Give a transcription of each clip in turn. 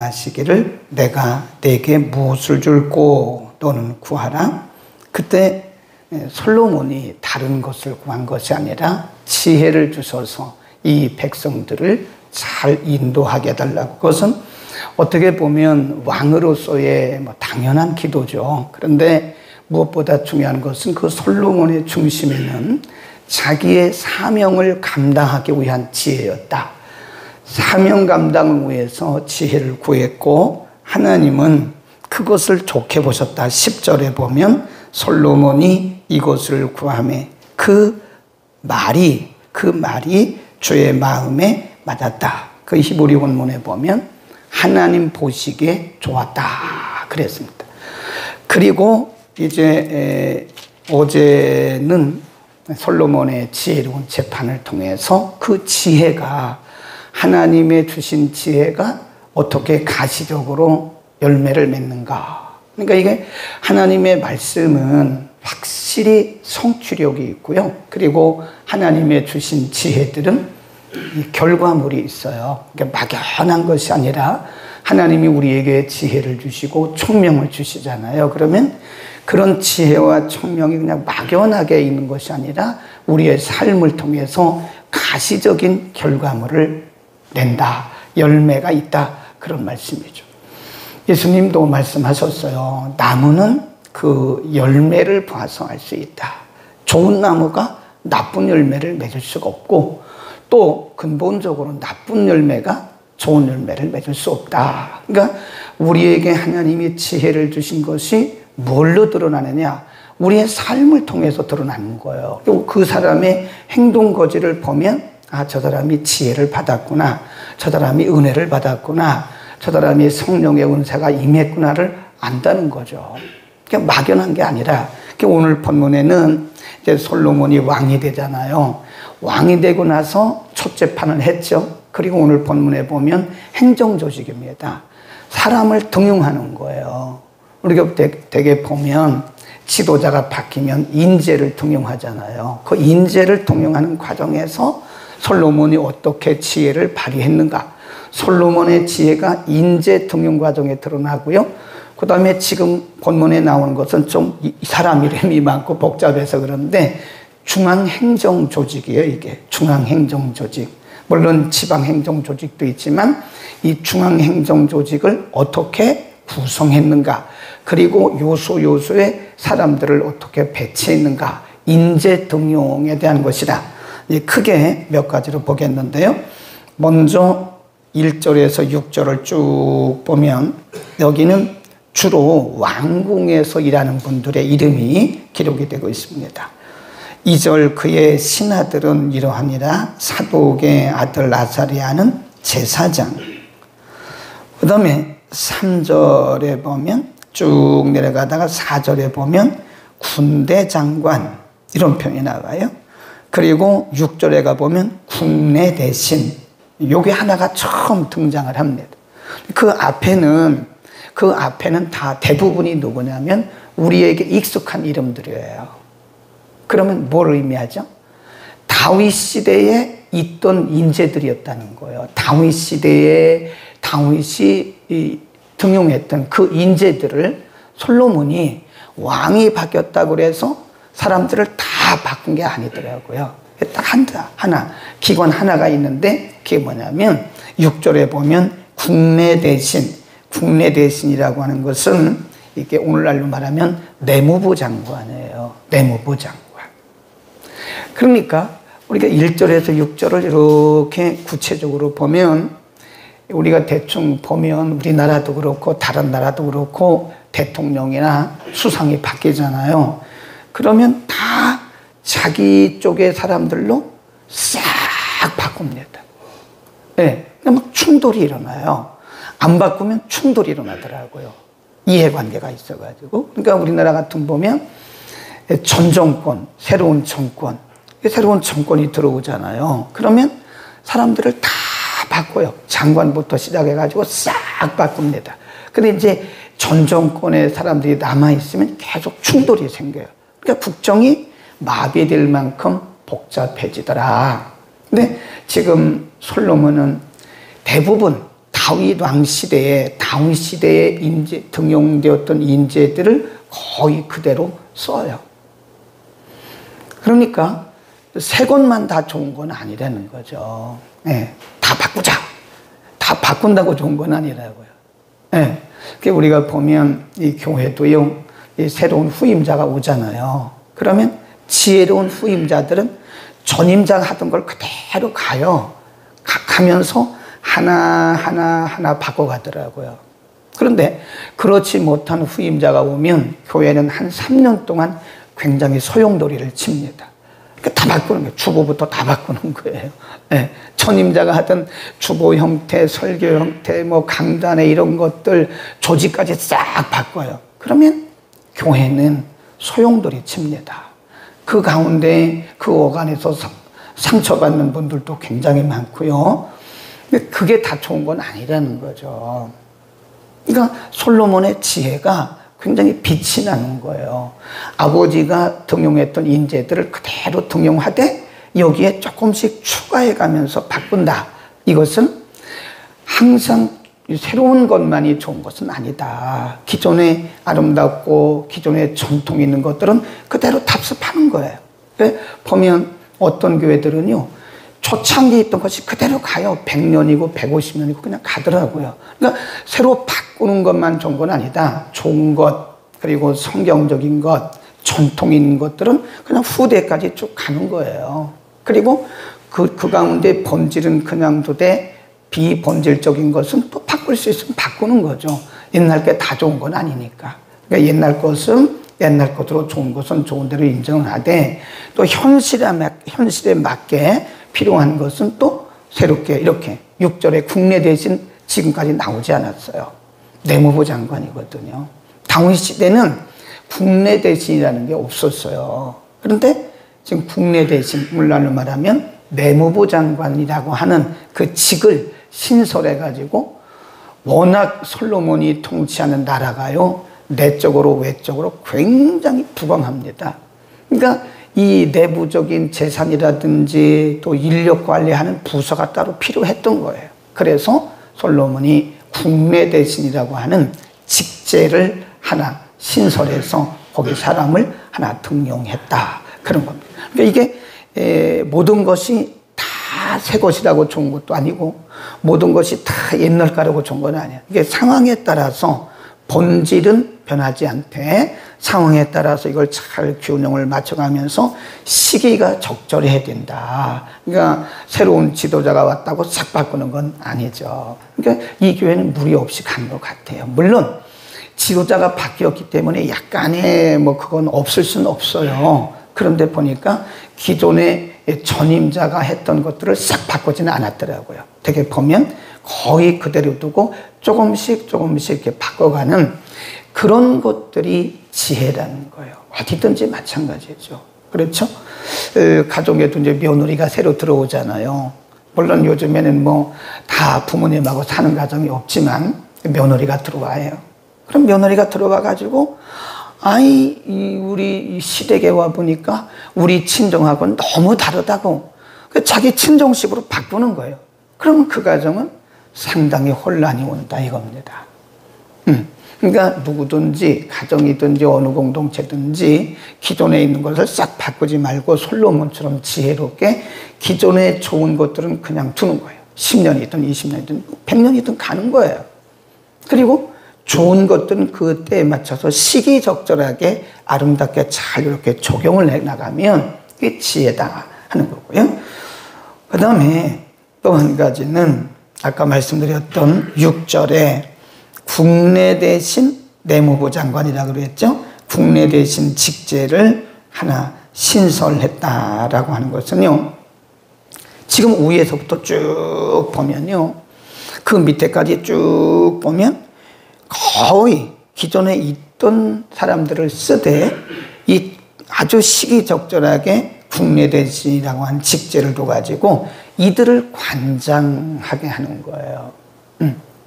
하시기를 내가 내게 무엇을 줄꼬 너는 구하라. 그때 솔로몬이 다른 것을 구한 것이 아니라 지혜를 주셔서 이 백성들을 잘 인도하게 해달라고. 그것은 어떻게 보면 왕으로서의 당연한 기도죠. 그런데 무엇보다 중요한 것은 그 솔로몬의 중심에는 자기의 사명을 감당하기 위한 지혜였다. 사명 감당을 위해서 지혜를 구했고 하나님은 그것을 좋게 보셨다. 10절에 보면 솔로몬이 이것을 구하매 그 말이 주의 마음에 맞았다. 그 히브리 원문에 보면 하나님 보시기에 좋았다 그랬습니다. 그리고 이제 어제는 솔로몬의 지혜로운 재판을 통해서 그 지혜가 하나님의 주신 지혜가 어떻게 가시적으로 열매를 맺는가. 그러니까 이게 하나님의 말씀은 확실히 성취력이 있고요. 그리고 하나님의 주신 지혜들은 결과물이 있어요. 그러니까 막연한 것이 아니라 하나님이 우리에게 지혜를 주시고 총명을 주시잖아요. 그러면 그런 지혜와 총명이 그냥 막연하게 있는 것이 아니라 우리의 삶을 통해서 가시적인 결과물을 낸다. 열매가 있다. 그런 말씀이죠. 예수님도 말씀하셨어요. 나무는 그 열매를 봐서 알 수 있다. 좋은 나무가 나쁜 열매를 맺을 수가 없고 또 근본적으로 나쁜 열매가 좋은 열매를 맺을 수 없다. 그러니까 우리에게 하나님이 지혜를 주신 것이 뭘로 드러나느냐? 우리의 삶을 통해서 드러나는 거예요. 그리고 그 사람의 행동 거지를 보면 저 사람이 지혜를 받았구나. 저 사람이 은혜를 받았구나. 저 사람이 성령의 은사가 임했구나를 안다는 거죠. 그러니까 막연한 게 아니라 오늘 본문에는 이제 솔로몬이 왕이 되잖아요. 왕이 되고 나서 첫째 판을 했죠. 그리고 오늘 본문에 보면 행정조직입니다. 사람을 등용하는 거예요. 우리가 되게 보면 지도자가 바뀌면 인재를 등용하잖아요. 그 인재를 등용하는 과정에서 솔로몬이 어떻게 지혜를 발휘했는가. 솔로몬의 지혜가 인재 등용 과정에 드러나고요. 그 다음에 지금 본문에 나오는 것은 좀 사람 이름이 많고 복잡해서 그런데 중앙행정조직이에요. 이게 중앙행정조직. 물론 지방행정조직도 있지만 이 중앙행정조직을 어떻게 구성했는가. 그리고 요소요소에 사람들을 어떻게 배치했는가. 인재 등용에 대한 것이다. 크게 몇 가지로 보겠는데요. 먼저 1절에서 6절을 쭉 보면 여기는 주로 왕궁에서 일하는 분들의 이름이 기록이 되고 있습니다. 2절 그의 신하들은 이러하니라. 사독의 아들 아사리아는 제사장. 그 다음에 3절에 보면 쭉 내려가다가 4절에 보면 군대 장관 이런 표현이 나와요. 그리고 6절에 가보면 국내 대신 요게 하나가 처음 등장을 합니다. 그 앞에는 다 대부분이 누구냐면 우리에게 익숙한 이름들이에요. 그러면 뭘 의미하죠? 다윗 시대에 있던 인재들이었다는 거예요. 다윗 시대에 다윗이 등용했던 그 인재들을 솔로몬이 왕이 바뀌었다고 그래서 사람들을 다 바꾼 게 아니더라고요. 딱 하나, 기관 하나가 있는데 그게 뭐냐면 6절에 보면 국내 대신이라고 하는 것은 이게 오늘날로 말하면 내무부 장관이에요. 내무부 장관. 그러니까 우리가 1절에서 6절을 이렇게 구체적으로 보면 우리가 대충 보면 우리나라도 그렇고 다른 나라도 그렇고 대통령이나 수상이 바뀌잖아요. 그러면 다 자기 쪽의 사람들로 싹 바꿉니다. 네, 막 충돌이 일어나요. 안 바꾸면 충돌이 일어나더라고요. 이해관계가 있어가지고. 그러니까 우리나라 같은 보면 전 정권, 새로운 정권이 들어오잖아요. 그러면 사람들을 다 바꿔요. 장관부터 시작해가지고 싹 바꿉니다. 근데 이제 전 정권의 사람들이 남아있으면 계속 충돌이 생겨요. 그러니까 국정이 마비될 만큼 복잡해지더라. 근데 지금 솔로몬은 대부분 다윗 왕 시대에 다윗 시대에 등용되었던 인재들을 거의 그대로 써요. 그러니까 새 것만 다 좋은 건 아니라는 거죠. 예, 다 바꾸자. 다 바꾼다고 좋은 건 아니라고요. 예, 우리가 보면 이 교회도요, 이 새로운 후임자가 오잖아요. 그러면 지혜로운 후임자들은 전임자가 하던 걸 그대로 가요. 가면서 하나 바꿔가더라고요. 그런데 그렇지 못한 후임자가 오면 교회는 한 3년 동안 굉장히 소용돌이를 칩니다. 다 바꾸는 거예요. 주보부터 다 바꾸는 거예요. 네. 전임자가 하던 주보 형태, 설교 형태, 뭐 강단의 이런 것들, 조직까지 싹 바꿔요. 그러면 교회는 소용돌이 칩니다. 그 가운데 그 어간에서 상처받는 분들도 굉장히 많고요. 근데 그게 다 좋은 건 아니라는 거죠. 그러니까 솔로몬의 지혜가 굉장히 빛이 나는 거예요. 아버지가 등용했던 인재들을 그대로 등용하되 여기에 조금씩 추가해 가면서 바꾼다. 이것은 항상 새로운 것만이 좋은 것은 아니다. 기존에 아름답고 기존에 전통이 있는 것들은 그대로 답습하는 거예요. 보면 어떤 교회들은요, 초창기에 있던 것이 그대로 가요. 100년이고 150년이고 그냥 가더라고요. 그러니까 새로 바꾸는 것만 좋은 건 아니다. 좋은 것, 그리고 성경적인 것, 전통 있는 것들은 그냥 후대까지 쭉 가는 거예요. 그리고 그 가운데 본질은 그냥 두되 비본질적인 것은 또 바꿀 수 있으면 바꾸는 거죠. 옛날 게 다 좋은 건 아니니까. 그러니까 옛날 것은 옛날 것으로 좋은 것은 좋은 대로 인정을 하되 또 현실에 맞게 필요한 것은 또 새롭게 이렇게 6절에 국내 대신 지금까지 나오지 않았어요. 내무부 장관이거든요. 다윗 시대는 국내 대신이라는 게 없었어요. 그런데 지금 국내 대신, 물날로 말하면 내무부 장관이라고 하는 그 직을 신설해가지고 워낙 솔로몬이 통치하는 나라가요, 내적으로 외적으로 굉장히 부강합니다. 그러니까 이 내부적인 재산이라든지 또 인력 관리하는 부서가 따로 필요했던 거예요. 그래서 솔로몬이 국내 대신이라고 하는 직제를 하나 신설해서 거기 사람을 하나 등용했다. 그런 겁니다. 그러니까 이게 모든 것이 다 새 것이라고 좋은 것도 아니고 모든 것이 다 옛날 거라고 좋은 건 아니에요. 이게 상황에 따라서 본질은 변하지 않되 상황에 따라서 이걸 잘 균형을 맞춰가면서 시기가 적절해야 된다. 그러니까 새로운 지도자가 왔다고 싹 바꾸는 건 아니죠. 그러니까 이 교회는 무리 없이 간 것 같아요. 물론 지도자가 바뀌었기 때문에 약간의 뭐 그건 없을 수는 없어요. 그런데 보니까 기존의 전임자가 했던 것들을 싹 바꾸지는 않았더라고요. 되게 보면 거의 그대로 두고 조금씩 이렇게 바꿔가는 그런 것들이 지혜라는 거예요. 어디든지 마찬가지죠. 그렇죠? 가정에도 이제 며느리가 새로 들어오잖아요. 물론 요즘에는 뭐 다 부모님하고 사는 가정이 없지만 며느리가 들어와요. 그럼 며느리가 들어와가지고 우리 시댁에 와 보니까 우리 친정하고는 너무 다르다고 자기 친정식으로 바꾸는 거예요. 그러면 그 가정은 상당히 혼란이 온다 이겁니다. 그러니까 누구든지 가정이든지 어느 공동체든지 기존에 있는 것을 싹 바꾸지 말고 솔로몬처럼 지혜롭게 기존에 좋은 것들은 그냥 두는 거예요. 10년이든 20년이든 100년이든 가는 거예요. 그리고 좋은 것들은 그 때에 맞춰서 시기적절하게 아름답게 잘 이렇게 적용을 해나가면 그게 지혜다 하는 거고요. 그 다음에 또 한 가지는 아까 말씀드렸던 6절에 국내 대신 내무부 장관이라고 그랬죠. 국내 대신 직제를 하나 신설했다라고 하는 것은요, 지금 위에서부터 쭉 보면요, 그 밑에까지 쭉 보면 거의 기존에 있던 사람들을 쓰되 이 아주 시기적절하게 국내 대신이라고 하는 직제를 둬가지고 이들을 관장하게 하는 거예요.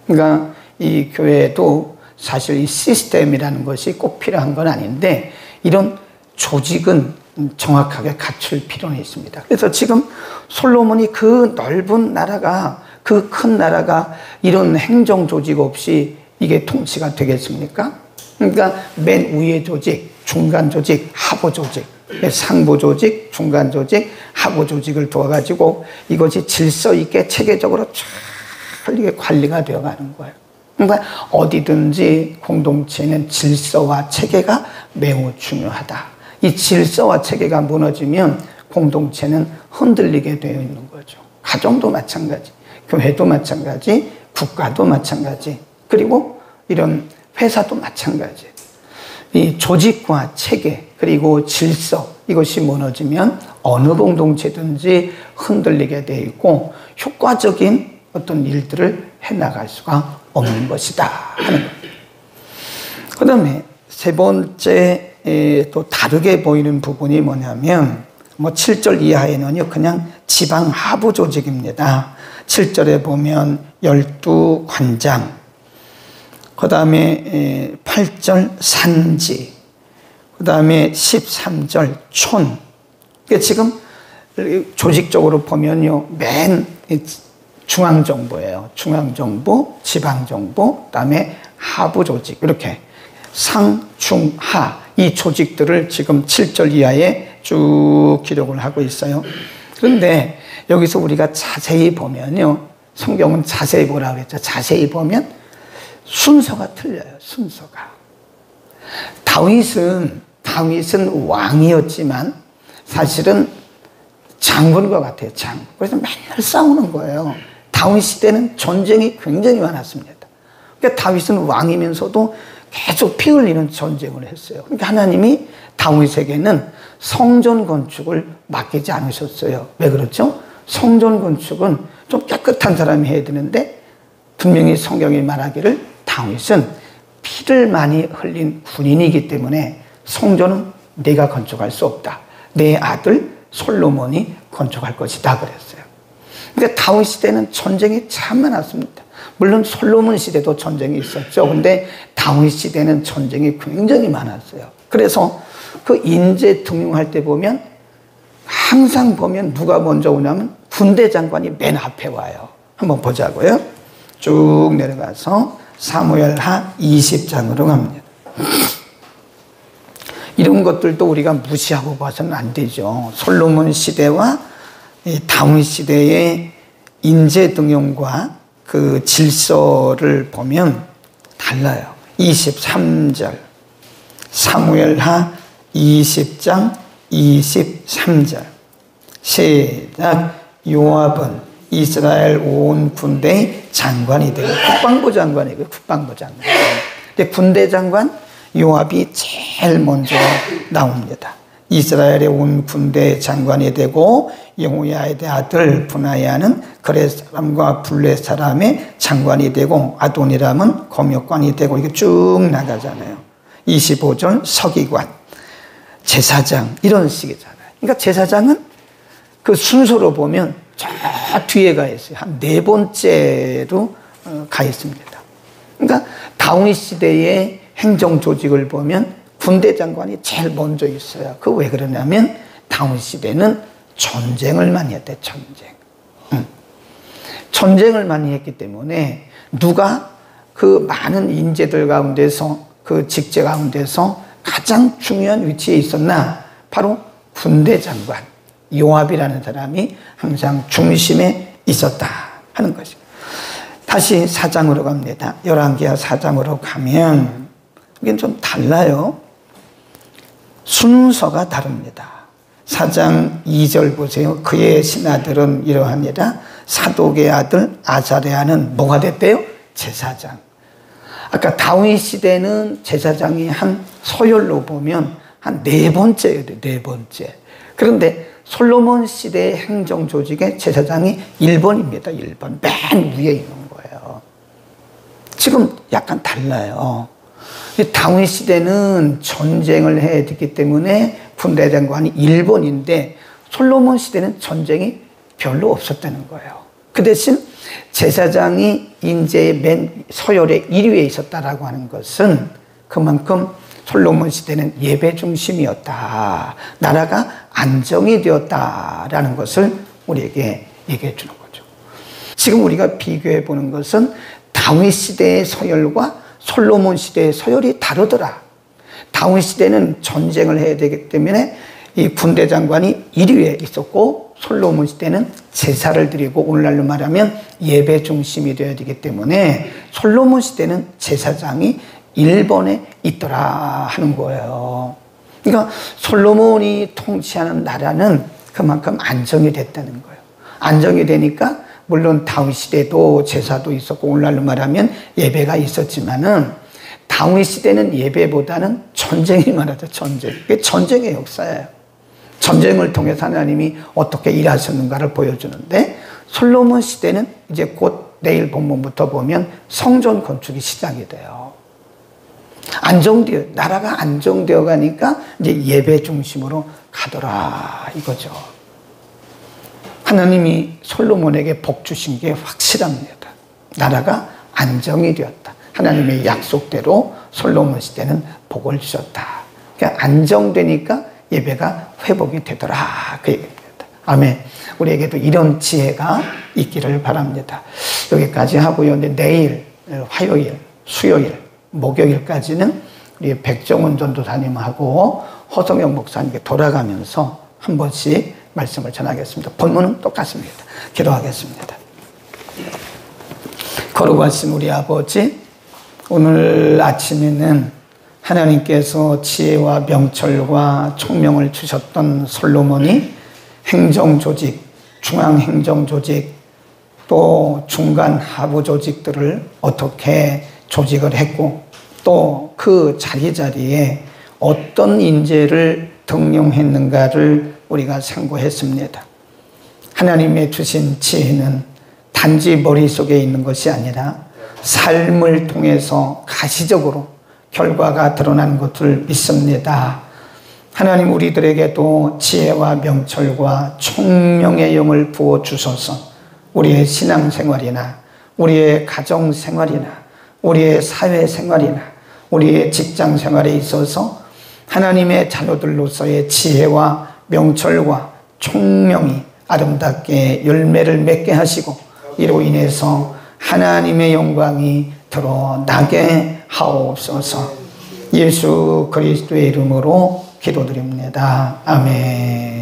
그러니까 이 교회도 사실 이 시스템이라는 것이 꼭 필요한 건 아닌데 이런 조직은 정확하게 갖출 필요는 있습니다. 그래서 지금 솔로몬이 그 넓은 나라가 그 큰 나라가 이런 행정 조직 없이 이게 통치가 되겠습니까? 그러니까 맨 위의 조직, 중간 조직, 하부 조직, 상부 조직, 중간 조직, 하부 조직을 두어가지고 이것이 질서 있게 체계적으로 잘 이게 관리가 되어가는 거예요. 그러니까 어디든지 공동체는 질서와 체계가 매우 중요하다. 이 질서와 체계가 무너지면 공동체는 흔들리게 되어 있는 거죠. 가정도 마찬가지, 교회도 마찬가지, 국가도 마찬가지, 그리고 이런 회사도 마찬가지. 이 조직과 체계 그리고 질서 이것이 무너지면 어느 공동체든지 흔들리게 되어 있고 효과적인 어떤 일들을 해나갈 수가 없는 것이다 하는 겁니다. 그 다음에 세 번째 또 다르게 보이는 부분이 뭐냐면 7절 이하에는요 그냥 지방 하부 조직입니다. 7절에 보면 12관장, 그 다음에 8절 산지, 그 다음에 13절 촌. 그러니까 지금 조직적으로 보면요 맨 중앙정부예요. 중앙정부, 지방정부, 그 다음에 하부 조직, 이렇게 상, 중, 하 이 조직들을 지금 7절 이하에 쭉 기록을 하고 있어요. 그런데 여기서 우리가 자세히 보면요, 성경은 자세히 보라고 했죠. 자세히 보면 순서가 틀려요. 순서가. 다윗은 왕이었지만 사실은 장군과 같아요. 장군. 그래서 맨날 싸우는 거예요. 다윗 시대는 전쟁이 굉장히 많았습니다. 그러니까 다윗은 왕이면서도 계속 피 흘리는 전쟁을 했어요. 그러니까 하나님이 다윗에게는 성전 건축을 맡기지 않으셨어요. 왜 그렇죠? 성전 건축은 좀 깨끗한 사람이 해야 되는데 분명히 성경이 말하기를 다윗은 피를 많이 흘린 군인이기 때문에 성전은 내가 건축할 수 없다. 내 아들 솔로몬이 건축할 것이다 그랬어요. 그러니까 다윗 시대는 전쟁이 참 많았습니다. 물론 솔로몬 시대도 전쟁이 있었죠. 근데 다윗 시대는 전쟁이 굉장히 많았어요. 그래서 그 인재 등용할 때 보면 항상 보면 누가 먼저 오냐면 군대 장관이 맨 앞에 와요. 한번 보자고요. 쭉 내려가서 사무엘하 20장으로 갑니다. 이런 것들도 우리가 무시하고 봐서는 안 되죠. 솔로몬 시대와 다윗 시대의 인재 등용과 그 질서를 보면 달라요. 23절 사무엘하 20장 23절 시작. 요압은 이스라엘 온 군대의 장관이 되고 국방부 장관이고 국방부 장관. 근데 군대 장관 요압이 제일 먼저 나옵니다. 이스라엘의 온 군대 장관이 되고 여호야의 아들 브나야는 그렛 사람과 블렛 사람의 장관이 되고 아도니람은 검역관이 되고 이게 쭉 나가잖아요. 25절 서기관, 제사장 이런 식이잖아요. 그러니까 제사장은 그 순서로 보면 저 뒤에 가 있어요. 한 4번째로 가 있습니다. 그러니까 다윗 시대의 행정 조직을 보면 군대 장관이 제일 먼저 있어요. 그 왜 그러냐면 다윗 시대는 전쟁을 많이 했대. 전쟁을 많이 했기 때문에 누가 그 많은 인재들 가운데서 그 직제 가운데서 가장 중요한 위치에 있었나? 바로 군대 장관 요압이라는 사람이 항상 중심에 있었다 하는 것이죠. 다시 4장으로 갑니다. 열왕기하 4장으로 가면 이게 좀 달라요. 순서가 다릅니다. 4장 2절 보세요. 그의 신하들은 이러하니라. 사독의 아들 아자랴는 뭐가 됐대요? 제사장. 아까 다윗 시대는 제사장이 한 서열로 보면 한 4번째예요. 4번째. 그런데 솔로몬 시대의 행정 조직의 제사장이 1번입니다. 1번. 맨 위에 있는 거예요. 지금 약간 달라요. 다윗 시대는 전쟁을 해야 되기 때문에 군대 장관이 1번인데 솔로몬 시대는 전쟁이 별로 없었다는 거예요. 그 대신 제사장이 인재의 맨 서열의 1위에 있었다라고 하는 것은 그만큼 솔로몬 시대는 예배 중심이었다. 나라가 안정이 되었다라는 것을 우리에게 얘기해 주는 거죠. 지금 우리가 비교해 보는 것은 다윗 시대의 서열과 솔로몬 시대의 서열이 다르더라. 다윗 시대는 전쟁을 해야 되기 때문에 이 군대 장관이 1위에 있었고, 솔로몬 시대는 제사를 드리고, 오늘날로 말하면 예배 중심이 되어야 되기 때문에 솔로몬 시대는 제사장이 1번에 있더라 하는 거예요. 그러니까 솔로몬이 통치하는 나라는 그만큼 안정이 됐다는 거예요. 안정이 되니까 물론 다윗 시대도 제사도 있었고, 오늘날로 말하면 예배가 있었지만은 다윗 시대는 예배보다는 전쟁이 많았죠. 전쟁. 그게 전쟁의 역사예요. 전쟁을 통해서 하나님이 어떻게 일하셨는가를 보여주는데, 솔로몬 시대는 이제 곧 내일 본문부터 보면 성전 건축이 시작이 돼요. 나라가 안정되어 가니까 이제 예배 중심으로 가더라 이거죠. 하나님이 솔로몬에게 복 주신 게 확실합니다. 나라가 안정이 되었다. 하나님의 약속대로 솔로몬 시대는 복을 주셨다. 그러니까 안정되니까 예배가 회복이 되더라 그 얘기입니다. 아멘. 우리에게도 이런 지혜가 있기를 바랍니다. 여기까지 하고요. 근데 내일 화요일, 수요일, 목요일까지는 우리 백정훈 전도사님하고 허성영 목사님께 돌아가면서 한 번씩 말씀을 전하겠습니다. 본문은 똑같습니다. 기도하겠습니다. 거룩하신 우리 아버지, 오늘 아침에는 하나님께서 지혜와 명철과 총명을 주셨던 솔로몬이 행정조직, 중앙행정조직, 또 중간 하부 조직들을 어떻게 조직을 했고, 또 그 자리자리에 어떤 인재를 등용했는가를 우리가 상고했습니다. 하나님의 주신 지혜는 단지 머릿속에 있는 것이 아니라 삶을 통해서 가시적으로 결과가 드러난 것을 믿습니다. 하나님, 우리들에게도 지혜와 명철과 총명의 영을 부어주셔서 우리의 신앙생활이나 우리의 가정생활이나 우리의 사회생활이나 우리의 직장생활에 있어서 하나님의 자녀들로서의 지혜와 명철과 총명이 아름답게 열매를 맺게 하시고, 이로 인해서 하나님의 영광이 드러나게 하옵소서. 예수 그리스도의 이름으로 기도드립니다. 아멘.